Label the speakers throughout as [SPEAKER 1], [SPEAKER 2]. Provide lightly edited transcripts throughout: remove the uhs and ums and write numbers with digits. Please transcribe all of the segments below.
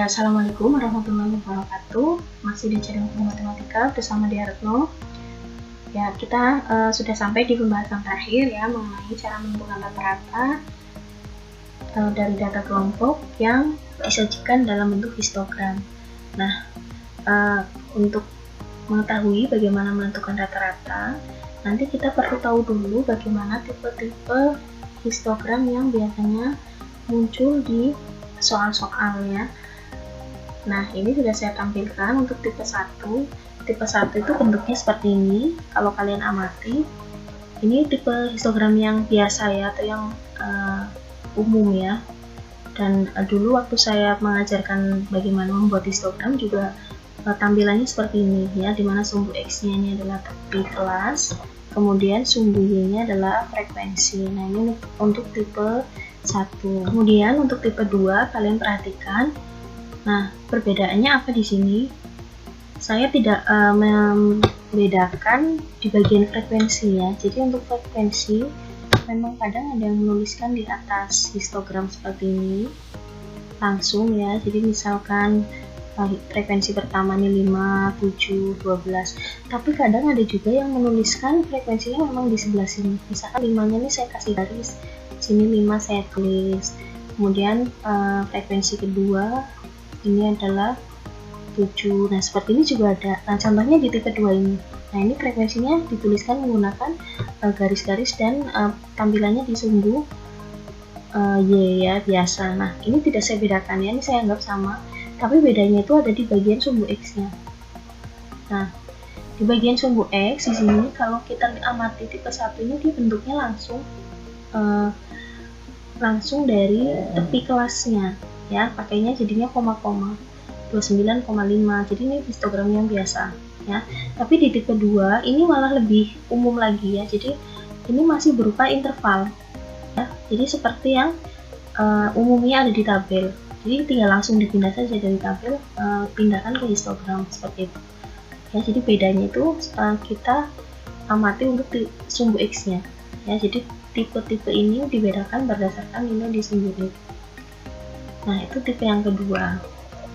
[SPEAKER 1] Assalamualaikum warahmatullahi wabarakatuh. Masih di channel Matematika bersama Diartno. Ya, kita sudah sampai di pembahasan terakhir ya mengenai cara menentukan rata-rata dari data kelompok yang disajikan dalam bentuk histogram. Nah, untuk mengetahui bagaimana menentukan rata-rata, nanti kita perlu tahu dulu bagaimana tipe-tipe histogram yang biasanya muncul di soal-soalnya. Nah, ini sudah saya tampilkan untuk tipe 1. Tipe 1 itu bentuknya seperti ini. Kalau kalian amati, ini tipe histogram yang biasa ya, atau yang umum ya. Dan dulu waktu saya mengajarkan bagaimana membuat histogram juga tampilannya seperti ini ya, dimana sumbu X-nya ini adalah tepi kelas, kemudian sumbu Y-nya adalah frekuensi. Nah, ini untuk tipe 1. Kemudian untuk tipe 2 kalian perhatikan. Nah, perbedaannya apa di sini? Saya tidak membedakan di bagian frekuensi ya. Jadi untuk frekuensi memang kadang ada yang menuliskan di atas histogram seperti ini langsung ya. Jadi misalkan frekuensi pertama ini 5, 7, 12. Tapi kadang ada juga yang menuliskan frekuensinya memang di sebelah sini. Misalkan 5-nya ini saya kasih garis, sini 5 saya tulis. Kemudian frekuensi kedua ini adalah 7. Nah, seperti ini juga ada. Nah, contohnya di tipe 2 ini. Nah, ini frekuensinya dituliskan menggunakan garis-garis dan tampilannya di sumbu Y ya, biasa. Nah, ini tidak saya bedakan ya, ini saya anggap sama. Tapi bedanya itu ada di bagian sumbu X-nya. Nah, di bagian sumbu X di sini kalau kita amati tipe 1 ini dia bentuknya langsung dari tepi kelasnya ya, pakainya jadinya koma-koma 29,5. jadi ini histogram yang biasa ya. Tapi di tipe 2 ini malah lebih umum lagi ya, jadi ini masih berupa interval ya, jadi seperti yang umumnya ada di tabel. Jadi tinggal langsung dipindah saja dari tabel, pindahkan ke histogram seperti itu ya. Jadi bedanya itu kita amati untuk sumbu X-nya ya. Jadi tipe-tipe ini dibedakan berdasarkan nilai di sumbu X. Nah, itu tipe yang kedua.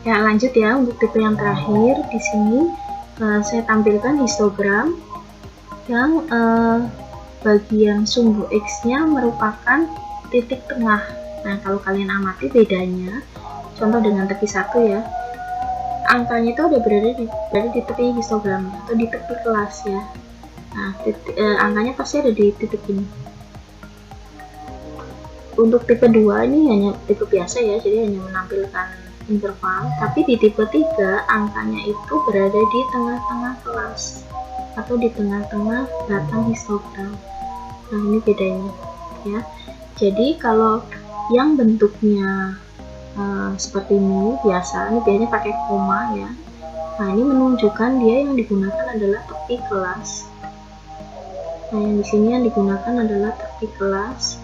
[SPEAKER 1] Ya, lanjut ya untuk tipe yang terakhir. Di sini saya tampilkan histogram yang bagian sumbu X-nya merupakan titik tengah. Nah, kalau kalian amati bedanya, contoh dengan tepi 1 ya, angkanya itu ada berada di tepi histogram atau di tepi kelas ya. Nah, angkanya pasti ada di titik ini. Untuk tipe 2 ini hanya tipe biasa ya, jadi hanya menampilkan interval. Tapi di tipe 3 angkanya itu berada di tengah-tengah kelas atau di tengah-tengah batang histogram. Nah, ini bedanya ya. Jadi kalau yang bentuknya seperti ini biasa, ini biasanya pakai koma ya. Nah, ini menunjukkan dia yang digunakan adalah tepi kelas. Nah, yang di sini yang digunakan adalah tepi kelas.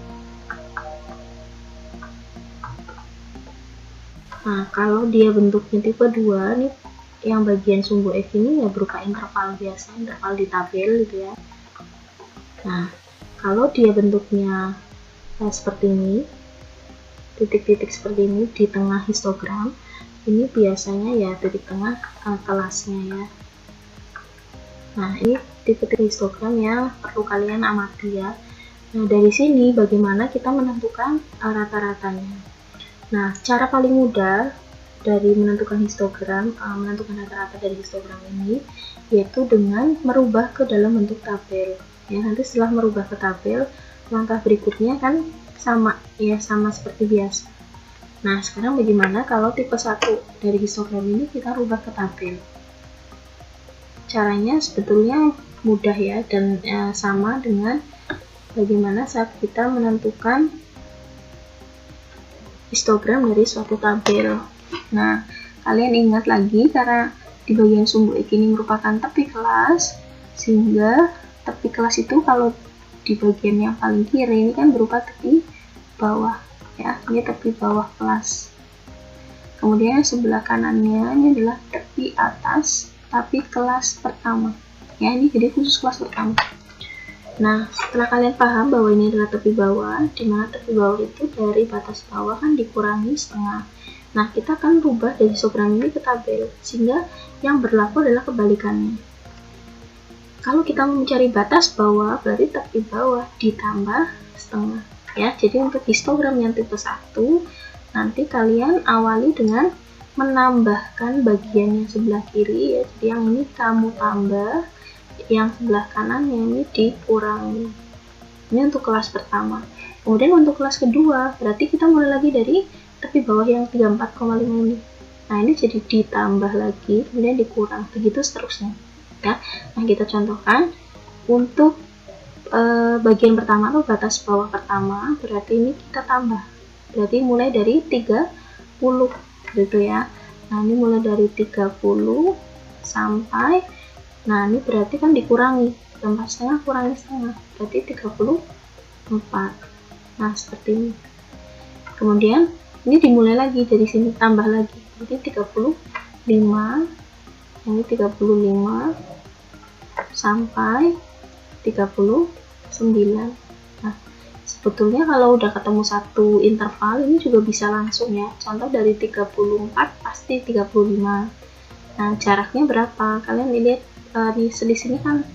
[SPEAKER 1] Nah, kalau dia bentuknya tipe 2 nih, yang bagian sumbu X ini ya berupa interval biasa, interval di tabel gitu ya. Nah, kalau dia bentuknya seperti ini, titik-titik seperti ini di tengah histogram, ini biasanya ya titik tengah kelasnya ya. Nah, ini tipe-tipe histogram yang perlu kalian amati ya. Nah, dari sini bagaimana kita menentukan rata-ratanya. Nah, cara paling mudah dari menentukan histogram, menentukan rata-rata dari histogram ini, yaitu dengan merubah ke dalam bentuk tabel. Ya, nanti setelah merubah ke tabel, langkah berikutnya kan sama ya, sama seperti biasa. Nah, sekarang bagaimana kalau tipe 1 dari histogram ini kita rubah ke tabel? Caranya sebetulnya mudah ya, dan sama dengan bagaimana saat kita menentukan histogram dari suatu tabel. Nah, kalian ingat lagi karena di bagian sumbu X ini merupakan tepi kelas, sehingga tepi kelas itu kalau di bagian yang paling kiri ini kan berupa tepi bawah ya, ini tepi bawah kelas. Kemudian sebelah kanannya ini adalah tepi atas tapi kelas pertama ya, ini jadi khusus kelas pertama. Nah, setelah kalian paham bahwa ini adalah tepi bawah, di mana tepi bawah itu dari batas bawah kan dikurangi setengah. Nah, kita akan rubah dari histogram ini ke tabel, sehingga yang berlaku adalah kebalikannya. Kalau kita mau mencari batas bawah, berarti tepi bawah ditambah setengah. Ya, jadi untuk histogram yang tipe 1, nanti kalian awali dengan menambahkan bagian yang sebelah kiri, ya. Jadi yang ini kamu tambah, yang sebelah kanan yang ini dikurangi. Ini untuk kelas pertama. Kemudian untuk kelas kedua, berarti kita mulai lagi dari tepi bawah yang 34,5 ini. Nah, ini jadi ditambah lagi, kemudian dikurang, begitu seterusnya. Ya. Nah, kita contohkan untuk bagian pertama atau batas bawah pertama, berarti ini kita tambah. Berarti mulai dari 30 gitu ya. Nah, ini mulai dari 30 sampai, nah ini berarti kan dikurangi 4,5 kurangi setengah, berarti 34. Nah, seperti ini. Kemudian ini dimulai lagi dari sini, tambah lagi, jadi 35, ini 35 sampai 39. Nah, sebetulnya kalau udah ketemu satu interval ini juga bisa langsung ya. Contoh dari 34 pasti 35. Nah, jaraknya berapa? Kalian lihat di sini kan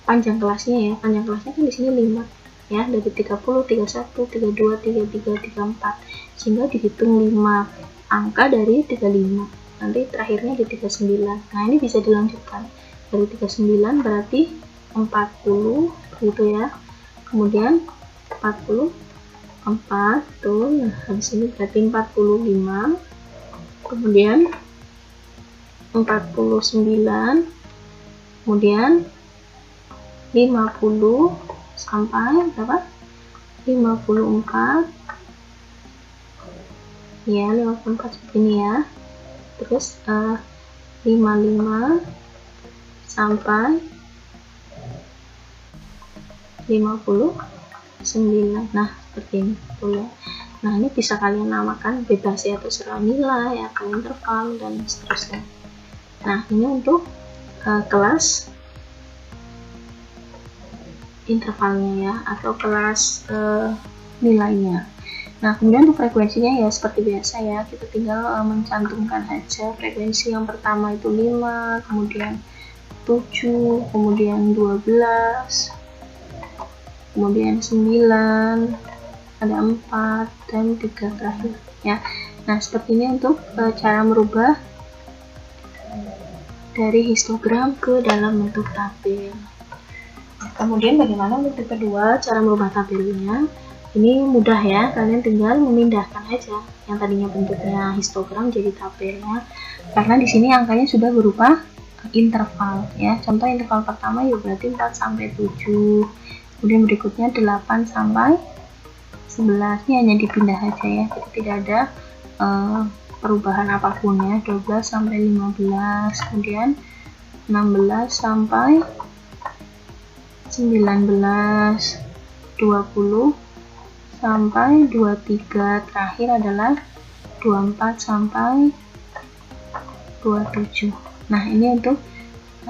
[SPEAKER 1] panjang kelasnya ya. Panjang kelasnya kan di sini 5 ya, dari 30, 31, 32, 33, 34. Sehingga dihitung 5 angka dari 35. Nanti terakhirnya di 39. Nah, ini bisa dilanjutkan. Dari 39 berarti 40 gitu ya. Kemudian 44 tuh, nah habis ini berarti 45, kemudian 49, kemudian 50 sampai berapa? 54 ya, 54 seperti ini ya. Terus 55 sampai 59. Nah, seperti ini tuh ya. Nah, ini bisa kalian namakan bebas ya, terserah nilai atau interval dan seterusnya. Nah, ini untuk kelas intervalnya ya, atau kelas nilainya. Nah, kemudian untuk frekuensinya ya seperti biasa ya, kita tinggal mencantumkan aja frekuensi. Yang pertama itu 5, kemudian 7, kemudian 12, kemudian 9, ada 4 dan 3 terakhir ya. Nah, seperti ini untuk cara merubah dari histogram ke dalam bentuk tabel. Kemudian bagaimana untuk tipe 2 cara merubah tabelnya? Ini mudah ya, kalian tinggal memindahkan aja yang tadinya bentuknya histogram jadi tabelnya, karena di sini angkanya sudah berupa interval ya. Contoh interval pertama ya berarti 4 sampai 7, kemudian berikutnya 8 sampai 11. Ini hanya dipindah aja ya, jadi tidak ada perubahan apapun ya. 12 sampai 15, kemudian 16 sampai 19, 20 sampai 23, terakhir adalah 24 sampai 27. Nah, ini untuk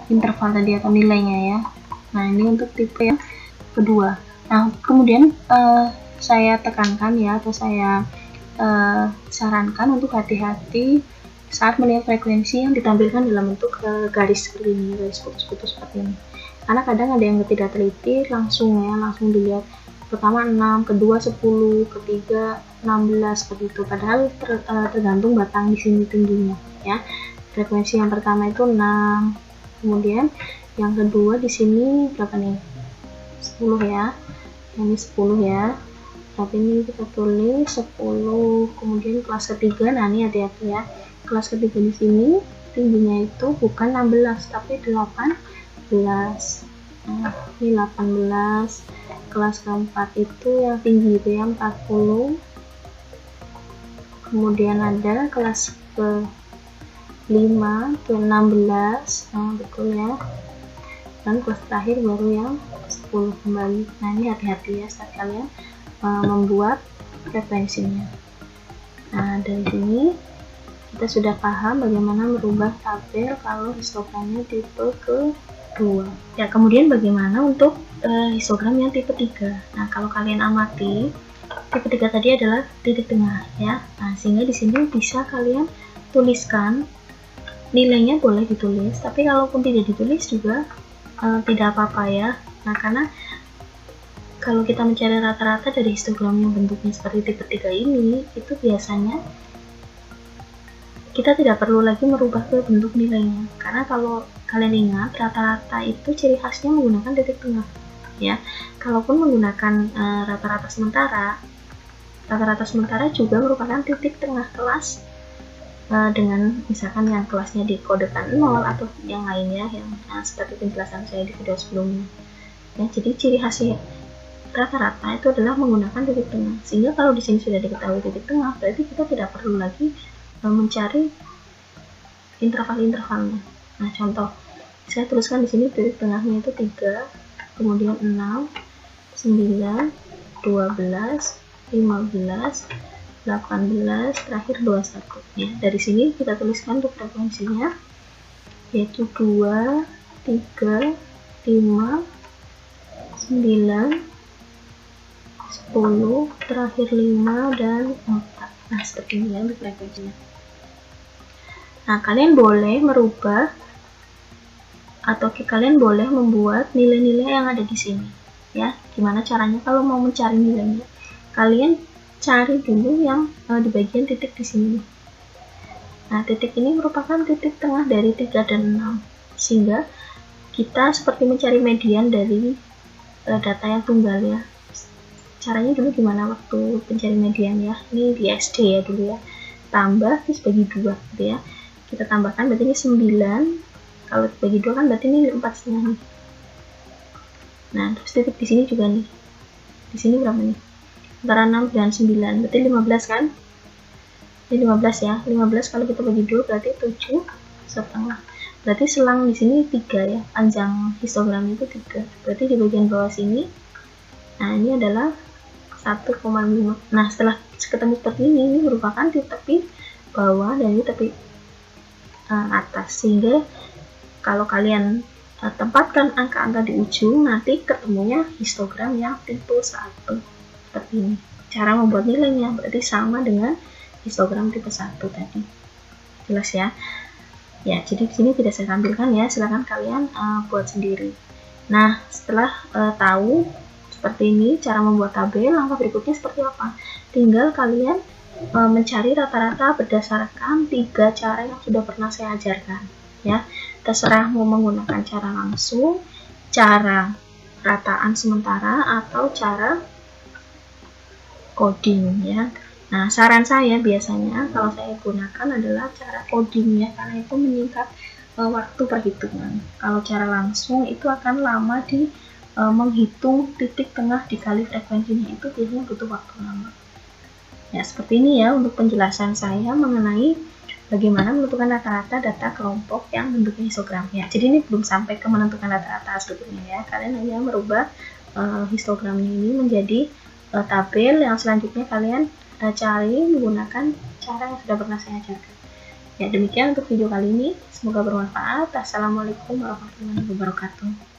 [SPEAKER 1] interval tadi atau nilainya ya. Nah, ini untuk tipe yang kedua. Nah, kemudian saya tekankan ya, atau saya sarankan untuk hati-hati saat melihat frekuensi yang ditampilkan dalam bentuk garis seperti ini, garis putus-putus seperti ini. Karena kadang ada yang tidak teliti, langsung dilihat pertama 6, kedua 10, ketiga 16 seperti itu. Padahal tergantung batang di sini tingginya ya. Frekuensi yang pertama itu 6, kemudian yang kedua di sini berapa nih? 10 ya. Ini 10 ya. Tapi ini kita tulis 10, kemudian kelas ketiga. Nah, ini hati-hati ya. Kelas ketiga di sini tingginya itu bukan 16 tapi 18. Nah, ini 18. Kelas keempat itu yang tinggi itu yang 40. Kemudian ada kelas ke 5 ke 16. Nah, betul ya. Dan kelas terakhir baru yang 10 kembali. Nah, ini hati-hati ya saat kalian membuat frekuensinya. Nah, dari sini kita sudah paham bagaimana merubah tabel kalau histogramnya tipe kedua. Ya, kemudian bagaimana untuk histogram yang tipe 3. Nah, kalau kalian amati tipe 3 tadi adalah titik tengah ya. Nah, sehingga di sini bisa kalian tuliskan nilainya, boleh ditulis, tapi kalaupun tidak ditulis juga tidak apa-apa ya. Nah, karena kalau kita mencari rata-rata dari histogram yang bentuknya seperti tipe 3 ini, itu biasanya kita tidak perlu lagi merubah ke bentuk nilainya, karena kalau kalian ingat, rata-rata itu ciri khasnya menggunakan titik tengah ya. Kalaupun menggunakan rata-rata sementara juga merupakan titik tengah kelas dengan misalkan yang kelasnya dikodekan 0 atau yang lainnya yang seperti penjelasan saya di video sebelumnya ya. Jadi ciri khasnya rata-rata itu adalah menggunakan titik tengah, sehingga kalau di sini sudah diketahui titik tengah, berarti kita tidak perlu lagi mencari interval-intervalnya. Nah, contoh saya tuliskan di sini titik tengahnya itu 3, kemudian 6, 9, 12, 15, 18, terakhir 21 ya. Dari sini kita tuliskan untuk frekuensinya yaitu 2, 3, 5, 9, 10, terakhir 5 dan 4. Nah, seperti ini ya untuk frekuensinya. Nah, kalian boleh merubah atau kalian boleh membuat nilai-nilai yang ada di sini ya. Gimana caranya? Kalau mau mencari nilainya, kalian cari dulu yang di bagian titik di sini. Nah, titik ini merupakan titik tengah dari 3 dan 6, sehingga kita seperti mencari median dari data yang tunggal ya. Caranya dulu gimana waktu pencari median ya, ini di SD ya dulu ya, tambah terus bagi 2 gitu ya. Kita tambahkan berarti ini 9, kalau bagi 2 kan berarti ini 4,5 nih. Nah, terus titik di sini juga nih, di sini berapa nih, antara 6 dan 9, berarti 15 kan, ini 15 ya. 15 kalau kita bagi 2 berarti 7,5, berarti selang di sini 3 ya, panjang histogram itu 3, berarti di bagian bawah sini, nah ini adalah 1,5. Nah, setelah ketemu seperti ini merupakan di tepi bawah dan di tepi atas, sehingga kalau kalian tempatkan angka-angka di ujung, nanti ketemunya histogram yang tipe 1 seperti ini. Cara membuat nilainya berarti sama dengan histogram tipe 1 tadi. Jelas ya? Ya, jadi di sini tidak saya tampilkan ya, silahkan kalian buat sendiri. Nah, setelah tahu seperti ini cara membuat tabel, langkah berikutnya seperti apa? Tinggal kalian mencari rata-rata berdasarkan 3 cara yang sudah pernah saya ajarkan ya. Terserah mau menggunakan cara langsung, cara rataan sementara, atau cara coding ya. Nah, saran saya biasanya kalau saya gunakan adalah cara coding ya, karena itu menyingkat waktu perhitungan. Kalau cara langsung itu akan lama di menghitung titik tengah dikali frekuensinya, itu biasanya butuh waktu lama ya. Seperti ini ya untuk penjelasan saya mengenai bagaimana menentukan rata-rata data kelompok yang bentuknya histogram ya. Jadi ini belum sampai ke menentukan rata-rata sebetulnya ya, kalian hanya merubah histogramnya ini menjadi tabel yang selanjutnya kalian cari menggunakan cara yang sudah pernah saya ajarkan ya. Demikian untuk video kali ini, semoga bermanfaat. Assalamualaikum warahmatullahi wabarakatuh.